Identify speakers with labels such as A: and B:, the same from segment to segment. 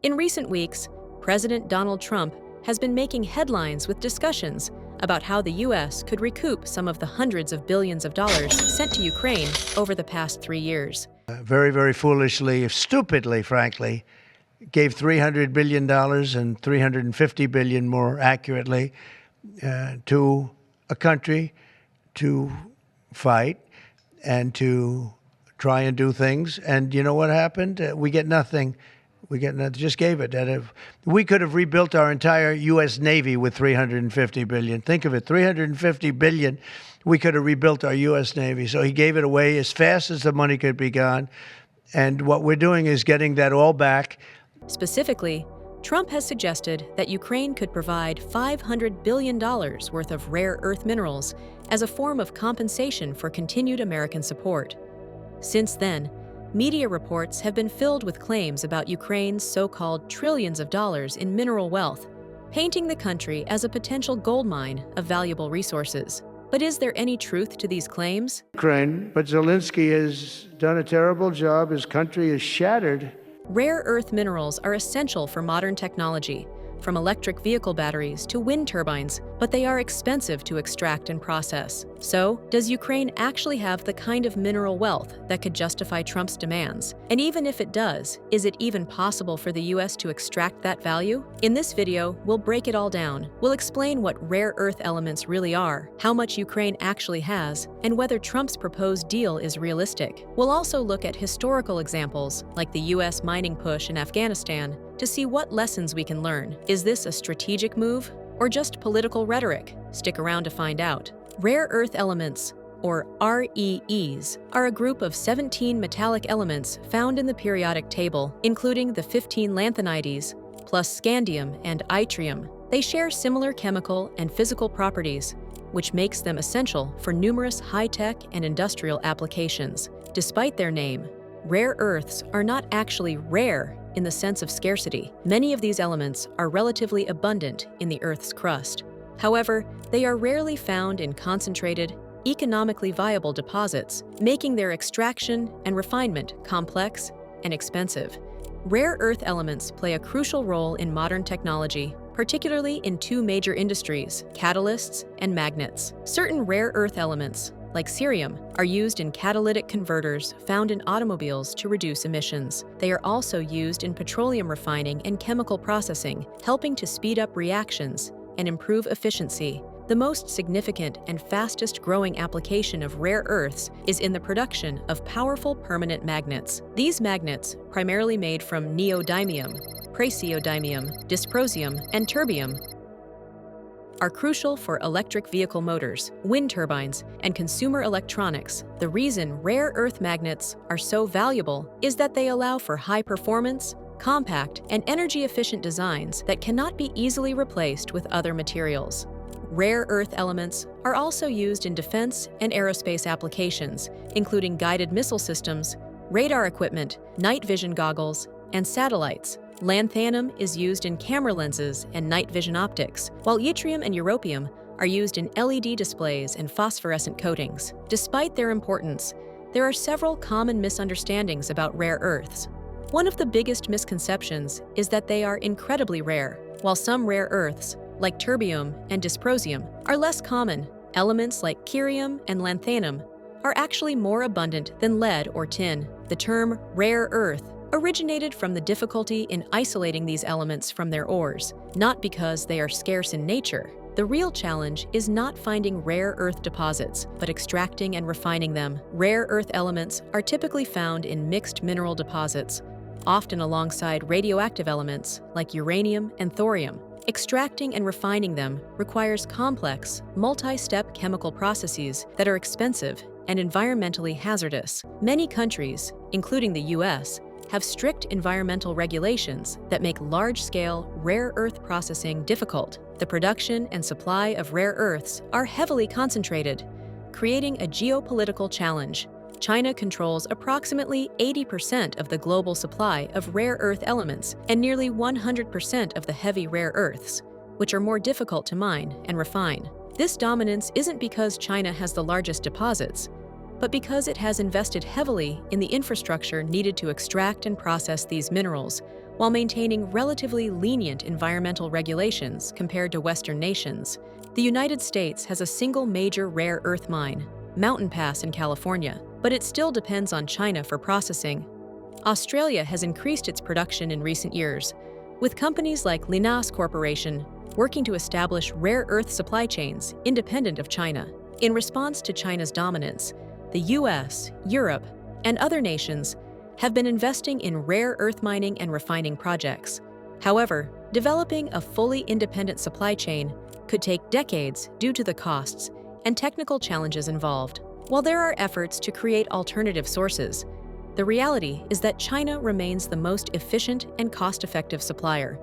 A: In recent weeks, President Donald Trump has been making headlines with discussions about how the U.S. could recoup some of the hundreds of billions of dollars sent to Ukraine over the past 3 years.
B: Very, very foolishly, stupidly, frankly, gave $300 billion and $350 billion more accurately to a country to fight and to try and do things. And you know what happened? We get nothing. We get nothing. Just gave it. We could have rebuilt our entire U.S. Navy with $350 billion. Think of it, $350 billion. We could have rebuilt our U.S. Navy. So he gave it away as fast as the money could be gone. And what we're doing is getting that all back.
A: Specifically, Trump has suggested that Ukraine could provide $500 billion worth of rare earth minerals as a form of compensation for continued American support. Since then, media reports have been filled with claims about Ukraine's so-called trillions of dollars in mineral wealth, painting the country as a potential goldmine of valuable resources. But is there any truth to these claims?
B: Ukraine, but Zelenskyy has done a terrible job. His country is shattered.
A: Rare earth minerals are essential for modern technology, from electric vehicle batteries to wind turbines, but they are expensive to extract and process. So, does Ukraine actually have the kind of mineral wealth that could justify Trump's demands? And even if it does, is it even possible for the U.S. to extract that value? In this video, we'll break it all down. We'll explain what rare earth elements really are, how much Ukraine actually has, and whether Trump's proposed deal is realistic. We'll also look at historical examples, like the U.S. mining push in Afghanistan, to see what lessons we can learn. Is this a strategic move or just political rhetoric? Stick around to find out. Rare earth elements, or REEs, are a group of 17 metallic elements found in the periodic table, including the 15 lanthanides, plus scandium and yttrium. They share similar chemical and physical properties, which makes them essential for numerous high-tech and industrial applications. Despite their name, rare earths are not actually rare in the sense of scarcity. Many of these elements are relatively abundant in the Earth's crust. However, they are rarely found in concentrated, economically viable deposits, making their extraction and refinement complex and expensive. Rare earth elements play a crucial role in modern technology, particularly in two major industries, catalysts and magnets. Certain rare earth elements, like cerium, are used in catalytic converters found in automobiles to reduce emissions. They are also used in petroleum refining and chemical processing, helping to speed up reactions and improve efficiency. The most significant and fastest-growing application of rare earths is in the production of powerful permanent magnets. These magnets, primarily made from neodymium, praseodymium, dysprosium, and terbium, are crucial for electric vehicle motors, wind turbines, and consumer electronics. The reason rare earth magnets are so valuable is that they allow for high performance, compact, and energy-efficient designs that cannot be easily replaced with other materials. Rare earth elements are also used in defense and aerospace applications, including guided missile systems, radar equipment, night vision goggles, and satellites. Lanthanum is used in camera lenses and night vision optics, while yttrium and europium are used in LED displays and phosphorescent coatings. Despite their importance, there are several common misunderstandings about rare earths. One of the biggest misconceptions is that they are incredibly rare. While some rare earths, like terbium and dysprosium, are less common, elements like cerium and lanthanum are actually more abundant than lead or tin. The term rare earth originated from the difficulty in isolating these elements from their ores, not because they are scarce in nature. The real challenge is not finding rare earth deposits, but extracting and refining them. Rare earth elements are typically found in mixed mineral deposits, often alongside radioactive elements like uranium and thorium. Extracting and refining them requires complex, multi-step chemical processes that are expensive and environmentally hazardous. Many countries, including the U.S., have strict environmental regulations that make large-scale rare earth processing difficult. The production and supply of rare earths are heavily concentrated, creating a geopolitical challenge. China controls approximately 80% of the global supply of rare earth elements and nearly 100% of the heavy rare earths, which are more difficult to mine and refine. This dominance isn't because China has the largest deposits, but because it has invested heavily in the infrastructure needed to extract and process these minerals, while maintaining relatively lenient environmental regulations compared to Western nations. The United States has a single major rare earth mine, Mountain Pass in California, but it still depends on China for processing. Australia has increased its production in recent years, with companies like Lynas Corporation working to establish rare earth supply chains independent of China. In response to China's dominance, the US, Europe, and other nations have been investing in rare earth mining and refining projects. However, developing a fully independent supply chain could take decades due to the costs and technical challenges involved. While there are efforts to create alternative sources, the reality is that China remains the most efficient and cost-effective supplier,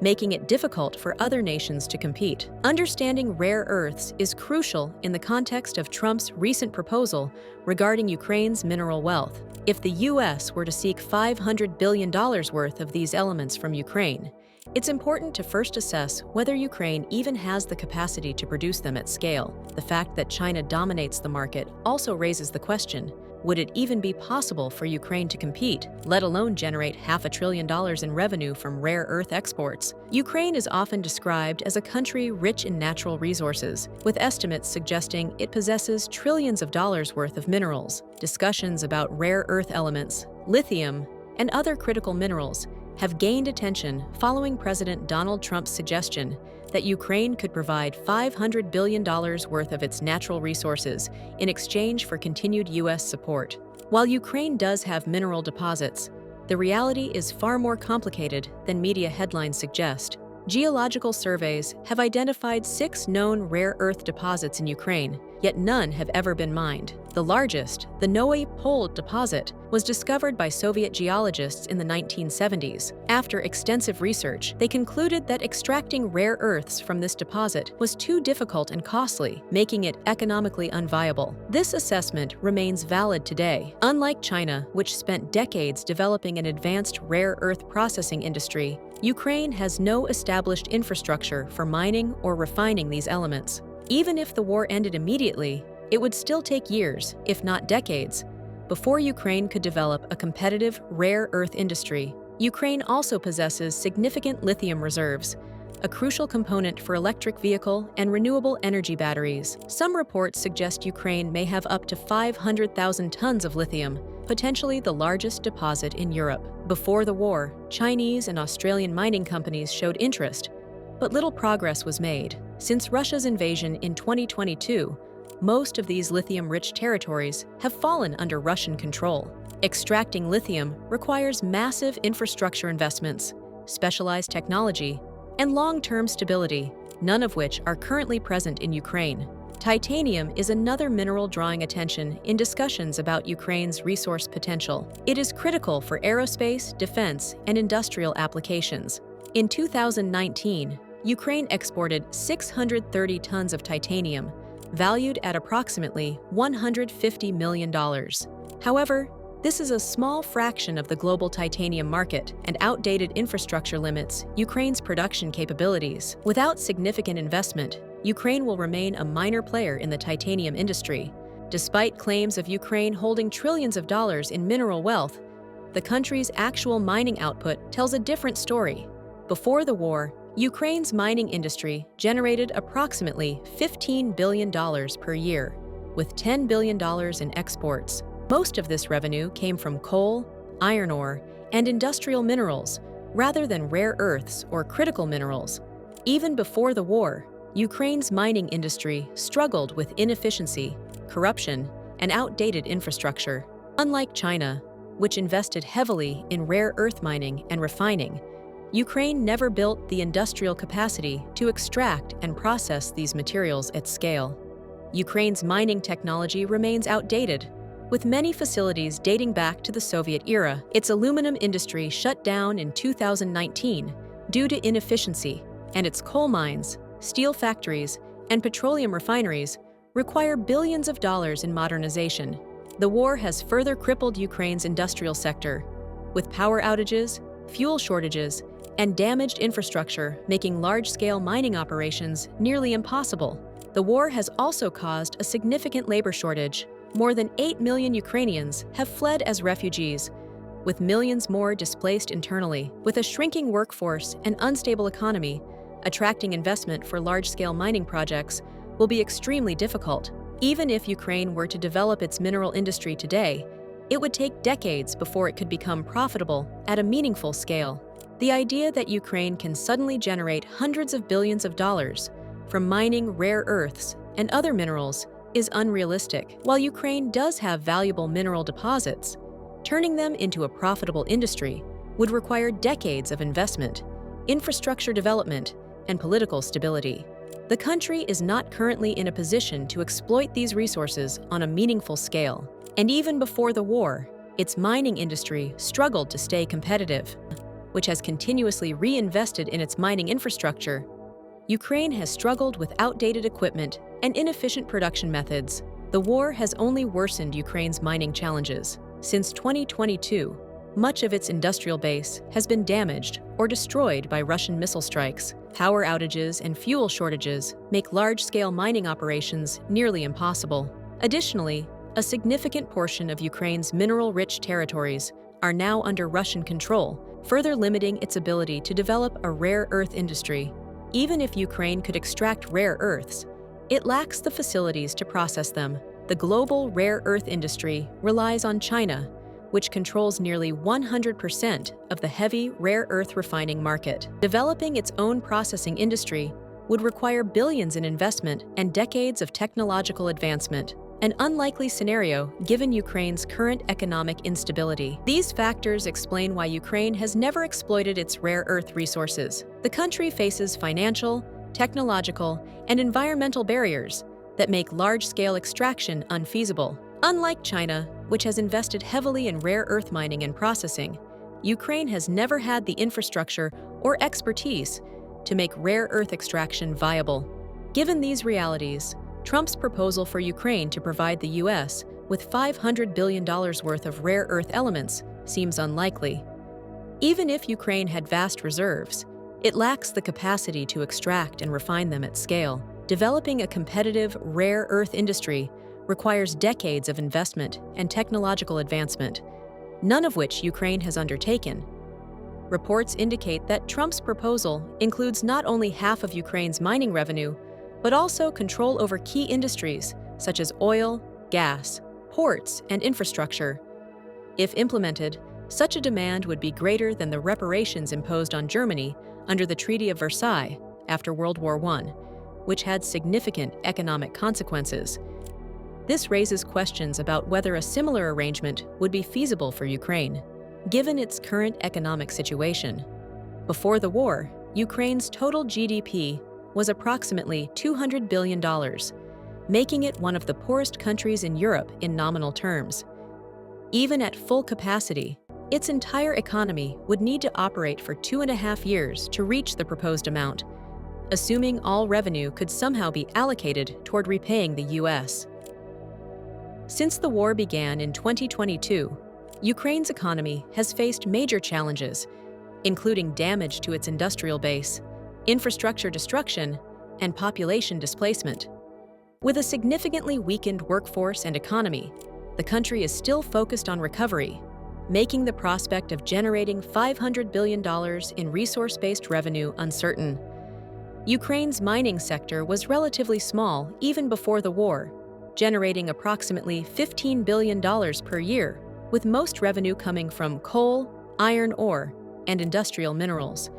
A: making it difficult for other nations to compete. Understanding rare earths is crucial in the context of Trump's recent proposal regarding Ukraine's mineral wealth. If the US were to seek $500 billion worth of these elements from Ukraine, it's important to first assess whether Ukraine even has the capacity to produce them at scale. The fact that China dominates the market also raises the question, would it even be possible for Ukraine to compete, let alone generate $500 billion in revenue from rare earth exports? Ukraine is often described as a country rich in natural resources, with estimates suggesting it possesses trillions of dollars worth of minerals. Discussions about rare earth elements, lithium, and other critical minerals have gained attention following President Donald Trump's suggestion that Ukraine could provide $500 billion worth of its natural resources in exchange for continued U.S. support. While Ukraine does have mineral deposits, the reality is far more complicated than media headlines suggest. Geological surveys have identified 6 known rare earth deposits in Ukraine, yet none have ever been mined. The largest, the Noe Pole deposit, was discovered by Soviet geologists in the 1970s. After extensive research, they concluded that extracting rare earths from this deposit was too difficult and costly, making it economically unviable. This assessment remains valid today. Unlike China, which spent decades developing an advanced rare earth processing industry, Ukraine has no established infrastructure for mining or refining these elements. Even if the war ended immediately, it would still take years, if not decades, before Ukraine could develop a competitive rare earth industry. Ukraine also possesses significant lithium reserves, a crucial component for electric vehicle and renewable energy batteries. Some reports suggest Ukraine may have up to 500,000 tons of lithium, potentially the largest deposit in Europe. Before the war, Chinese and Australian mining companies showed interest, but little progress was made. Since Russia's invasion in 2022, most of these lithium-rich territories have fallen under Russian control. Extracting lithium requires massive infrastructure investments, specialized technology, and long-term stability, none of which are currently present in Ukraine. Titanium is another mineral drawing attention in discussions about Ukraine's resource potential. It is critical for aerospace, defense, and industrial applications. In 2019, Ukraine exported 630 tons of titanium, valued at approximately $150 million. However, this is a small fraction of the global titanium market, and outdated infrastructure limits Ukraine's production capabilities. Without significant investment, Ukraine will remain a minor player in the titanium industry. Despite claims of Ukraine holding trillions of dollars in mineral wealth, the country's actual mining output tells a different story. Before the war, Ukraine's mining industry generated approximately $15 billion per year, with $10 billion in exports. Most of this revenue came from coal, iron ore, and industrial minerals, rather than rare earths or critical minerals. Even before the war, Ukraine's mining industry struggled with inefficiency, corruption, and outdated infrastructure. Unlike China, which invested heavily in rare earth mining and refining, Ukraine never built the industrial capacity to extract and process these materials at scale. Ukraine's mining technology remains outdated, with many facilities dating back to the Soviet era. Its aluminum industry shut down in 2019 due to inefficiency, and its coal mines, steel factories, and petroleum refineries require billions of dollars in modernization. The war has further crippled Ukraine's industrial sector, with power outages, fuel shortages, and damaged infrastructure making large-scale mining operations nearly impossible. The war has also caused a significant labor shortage, more than 8 million Ukrainians have fled as refugees, with millions more displaced internally. With a shrinking workforce and unstable economy, attracting investment for large-scale mining projects will be extremely difficult. Even if Ukraine were to develop its mineral industry today, it would take decades before it could become profitable at a meaningful scale. The idea that Ukraine can suddenly generate hundreds of billions of dollars from mining rare earths and other minerals is unrealistic. While Ukraine does have valuable mineral deposits, turning them into a profitable industry would require decades of investment, infrastructure development, and political stability. The country is not currently in a position to exploit these resources on a meaningful scale. And even before the war, its mining industry struggled to stay competitive, which has continuously reinvested in its mining infrastructure. Ukraine has struggled with outdated equipment and inefficient production methods. The war has only worsened Ukraine's mining challenges. Since 2022, much of its industrial base has been damaged or destroyed by Russian missile strikes. Power outages and fuel shortages make large-scale mining operations nearly impossible. Additionally, a significant portion of Ukraine's mineral-rich territories are now under Russian control, further limiting its ability to develop a rare earth industry. Even if Ukraine could extract rare earths, it lacks the facilities to process them. The global rare earth industry relies on China, which controls nearly 100% of the heavy rare earth refining market. Developing its own processing industry would require billions in investment and decades of technological advancement, an unlikely scenario given Ukraine's current economic instability. These factors explain why Ukraine has never exploited its rare earth resources. The country faces financial, technological, and environmental barriers that make large-scale extraction unfeasible. Unlike China, which has invested heavily in rare earth mining and processing, Ukraine has never had the infrastructure or expertise to make rare earth extraction viable. Given these realities, Trump's proposal for Ukraine to provide the U.S. with $500 billion worth of rare earth elements seems unlikely. Even if Ukraine had vast reserves, it lacks the capacity to extract and refine them at scale. Developing a competitive rare earth industry requires decades of investment and technological advancement, none of which Ukraine has undertaken. Reports indicate that Trump's proposal includes not only half of Ukraine's mining revenue, but also control over key industries such as oil, gas, ports, and infrastructure. If implemented, such a demand would be greater than the reparations imposed on Germany under the Treaty of Versailles after World War I, which had significant economic consequences. This raises questions about whether a similar arrangement would be feasible for Ukraine, given its current economic situation. Before the war, Ukraine's total GDP was approximately $200 billion, making it one of the poorest countries in Europe in nominal terms. Even at full capacity, its entire economy would need to operate for 2.5 years to reach the proposed amount, assuming all revenue could somehow be allocated toward repaying the U.S. Since the war began in 2022, Ukraine's economy has faced major challenges, including damage to its industrial base, infrastructure destruction, and population displacement. With a significantly weakened workforce and economy, the country is still focused on recovery, making the prospect of generating $500 billion in resource-based revenue uncertain. Ukraine's mining sector was relatively small even before the war, generating approximately $15 billion per year, with most revenue coming from coal, iron ore, and industrial minerals.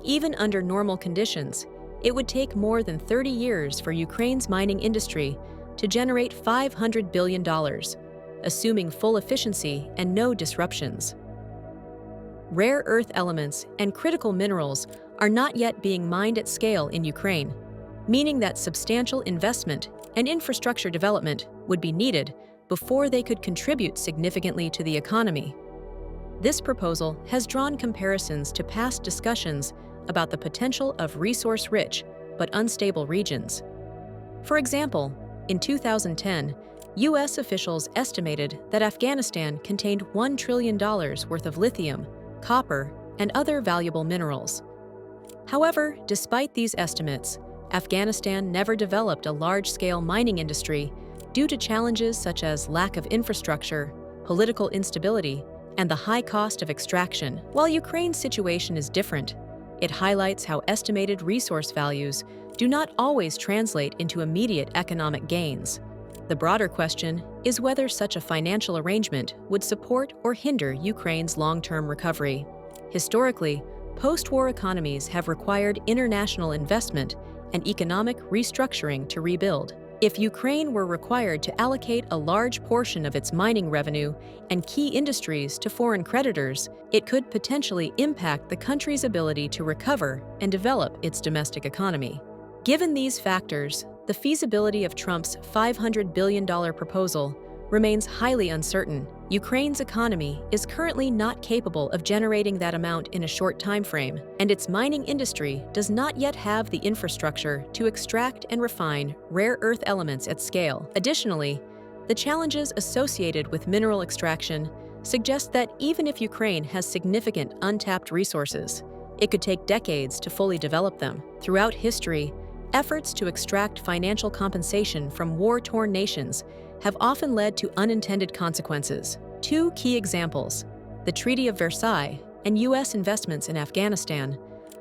A: Even under normal conditions, it would take more than 30 years for Ukraine's mining industry to generate $500 billion, assuming full efficiency and no disruptions. Rare earth elements and critical minerals are not yet being mined at scale in Ukraine, meaning that substantial investment and infrastructure development would be needed before they could contribute significantly to the economy. This proposal has drawn comparisons to past discussions about the potential of resource-rich but unstable regions. For example, in 2010, U.S. officials estimated that Afghanistan contained $1 trillion worth of lithium, copper, and other valuable minerals. However, despite these estimates, Afghanistan never developed a large-scale mining industry due to challenges such as lack of infrastructure, political instability, and the high cost of extraction. While Ukraine's situation is different, it highlights how estimated resource values do not always translate into immediate economic gains. The broader question is whether such a financial arrangement would support or hinder Ukraine's long-term recovery. Historically, post-war economies have required international investment and economic restructuring to rebuild. If Ukraine were required to allocate a large portion of its mining revenue and key industries to foreign creditors, it could potentially impact the country's ability to recover and develop its domestic economy. Given these factors, the feasibility of Trump's $500 billion proposal remains highly uncertain. Ukraine's economy is currently not capable of generating that amount in a short time frame, and its mining industry does not yet have the infrastructure to extract and refine rare earth elements at scale. Additionally, the challenges associated with mineral extraction suggest that even if Ukraine has significant untapped resources, it could take decades to fully develop them. Throughout history, efforts to extract financial compensation from war-torn nations have often led to unintended consequences. Two key examples, the Treaty of Versailles and U.S. investments in Afghanistan,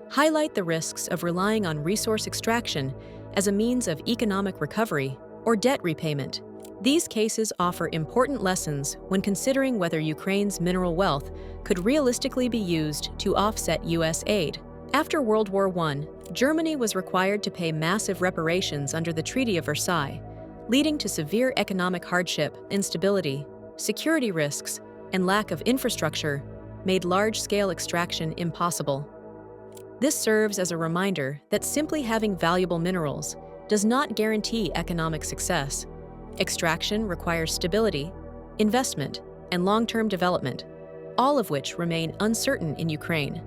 A: highlight the risks of relying on resource extraction as a means of economic recovery or debt repayment. These cases offer important lessons when considering whether Ukraine's mineral wealth could realistically be used to offset U.S. aid. After World War I, Germany was required to pay massive reparations under the Treaty of Versailles, leading to severe economic hardship, instability, security risks, and lack of infrastructure made large-scale extraction impossible. This serves as a reminder that simply having valuable minerals does not guarantee economic success. Extraction requires stability, investment, and long-term development, all of which remain uncertain in Ukraine.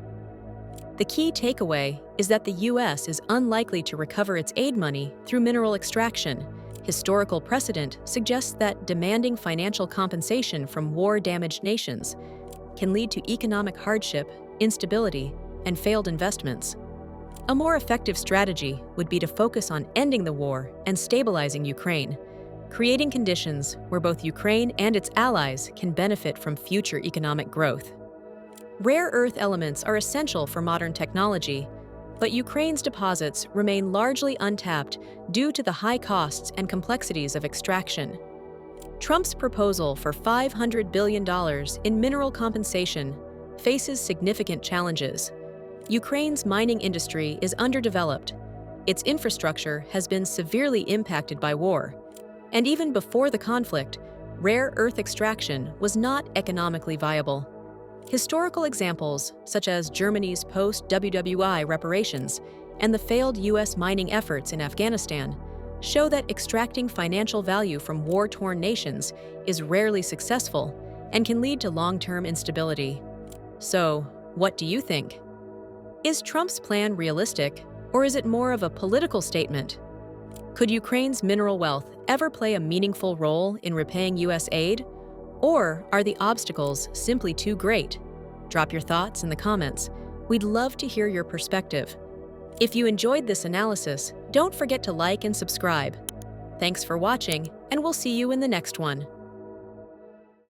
A: The key takeaway is that the U.S. is unlikely to recover its aid money through mineral extraction. Historical precedent suggests that demanding financial compensation from war-damaged nations can lead to economic hardship, instability, and failed investments. A more effective strategy would be to focus on ending the war and stabilizing Ukraine, creating conditions where both Ukraine and its allies can benefit from future economic growth. Rare earth elements are essential for modern technology, but Ukraine's deposits remain largely untapped due to the high costs and complexities of extraction. Trump's proposal for $500 billion in mineral compensation faces significant challenges. Ukraine's mining industry is underdeveloped, its infrastructure has been severely impacted by war, and even before the conflict, rare earth extraction was not economically viable. Historical examples, such as Germany's post-WWI reparations and the failed U.S. mining efforts in Afghanistan, show that extracting financial value from war-torn nations is rarely successful and can lead to long-term instability. So, what do you think? Is Trump's plan realistic, or is it more of a political statement? Could Ukraine's mineral wealth ever play a meaningful role in repaying U.S. aid? Or are the obstacles simply too great? Drop your thoughts in the comments. We'd love to hear your perspective. If you enjoyed this analysis, don't forget to like and subscribe. Thanks for watching, and we'll see you in the next one.